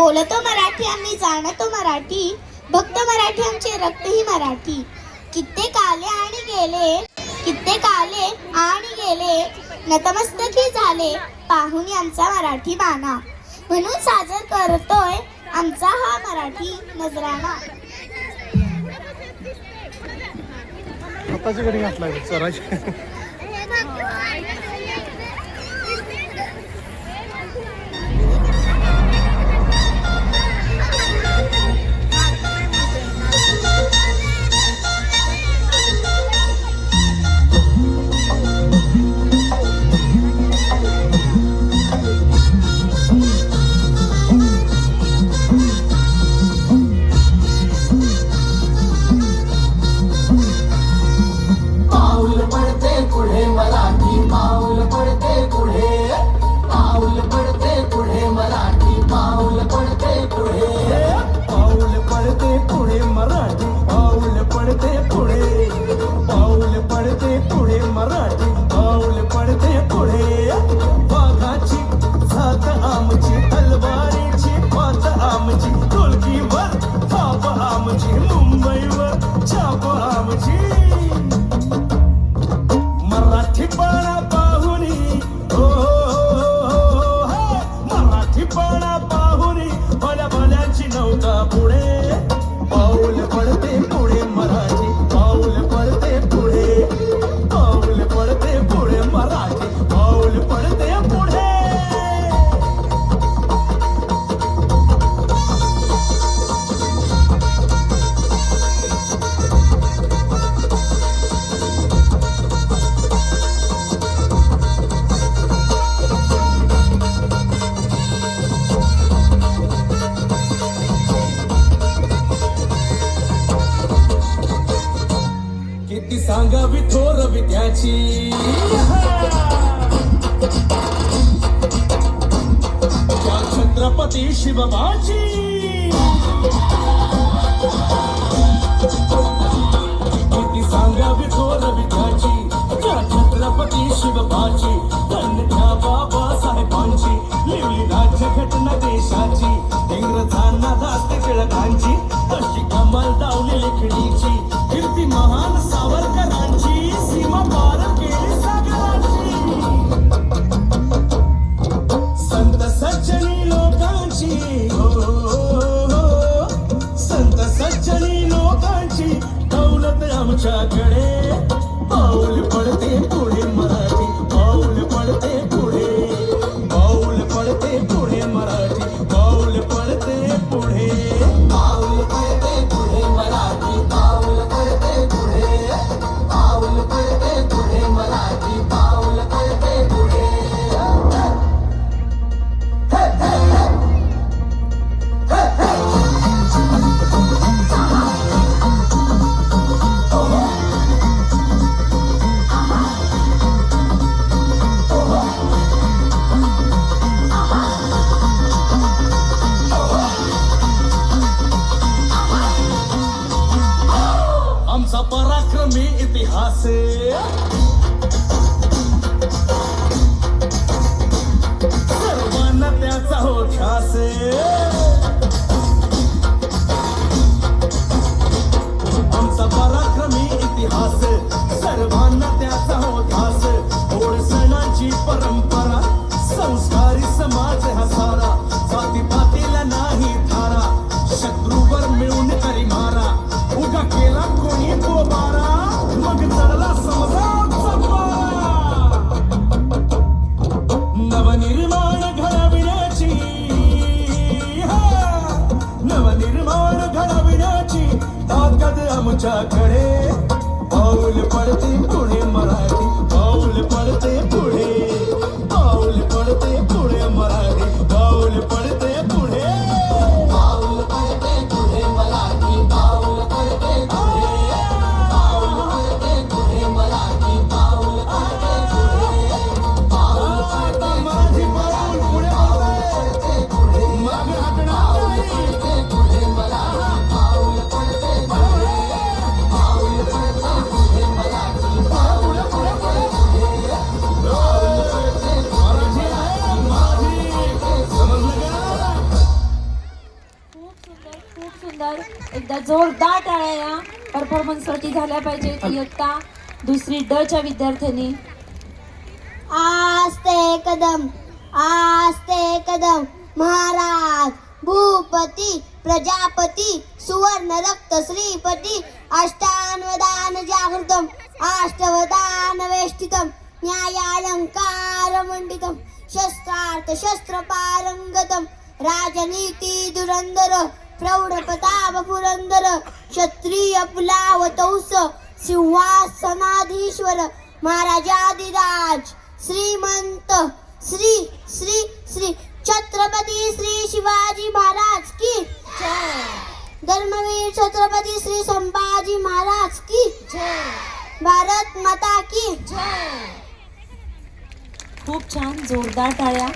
बोलतो मराठी आम्ही, जाणतो मराठी, भक्त मराठी आमचे, रक्तही मराठी. कित्येक आले आणि गेले, कित्येक आले आणि गेले, नतमस्तकी झाले पाहुणी आमचा मराठी बाणा. म्हणून साजर करतोय आमचा हा मराठी नजराणा. स्वतःची घडी घातलाय सराची. सांगावी थोर विद्याची त्या छत्रपती शिवबाची. किती सांगावी थोर विद्याची त्या छत्रपती शिवबाची. धन्य बाबासाहेबांची लिवली राज्यघटना देशाची. इंग्रजांना दास्ते टिळकांची अशी कमाल दावली लेखणीची. कीर्ती महान सावरकरांची सीमा पार केली सागराची. संत सज्जनी लोकांची संत सज्जनी लोकांची दौलत आमच्याकडे. पाऊल पडते पुढे मराठी, पाऊल पडते पुढे, पाऊल पडते पुढे मराठी, पाऊल पडते पुढे, पाऊल पडते पुढे मराठी, पाऊल पडते पुढे, पाऊल पडते पुढे मराठी, पाऊल पडते पुढे. आमचा पराक्रमी इतिहास सर्वांना त्याचा हो ध्यास. आमचा पराक्रमी इतिहास सर्वांना त्याचा हो ध्यास. ओढ सणाची परंपरा संस्कारी समाज हा सारा. जाती पातीला नाही थारा, शत्रूवर मिळून करी मारा. उगा केला कोणी बोबारा, मग चढला समजा नवनिर्माण घडविण्याची. नवनिर्माण घडविण्याची ताकद आमच्याकडे. पाऊल पडते पुढे मराठी, पाऊल पडते पुढे, पाऊल पडते पुढे मराठी, पाऊल पडते पुढे, पाऊल पडते पुढे मराठी, पाऊल पडते पुढे, पाऊल पडते पुढे मराठी, पाऊल पडते पुढे, पाऊल पडते मराठी, पाऊल पुढे पडते पुढे, मागे हटणार नाही पुढे मराठी, पाऊल पडते पुढे, पाऊल पडते पुढे मराठी, पाऊल पुढे सुंदर. एकदा जोरदार टाळ्या या परफॉर्मन्ससाठी झाल्या पाहिजेत. इयत्ता दुसरी ड च्या विद्यार्थ्यांनी. आस्ते कदम महाराज भूपती प्रजापती सुवर्ण रक्त श्रीपती अष्टावधान जागृतम अष्टवधान वेष्टितम न्यायालंकार मंडितम शस्त्रार्थ शस्त्र पारंगतम राजनीती धुरंधर प्रौढ प्रताप पुरंदर क्षत्रिय पुलावतौस सिंहासनाधीश्वर महाराजाधिराज श्रीमंत श्री श्री श्री छत्रपती श्री शिवाजी महाराज की जय. धर्मवीर छत्रपती श्री संभाजी महाराज की जय. भारत माता की खूप छान. जोरदार टाळ्या.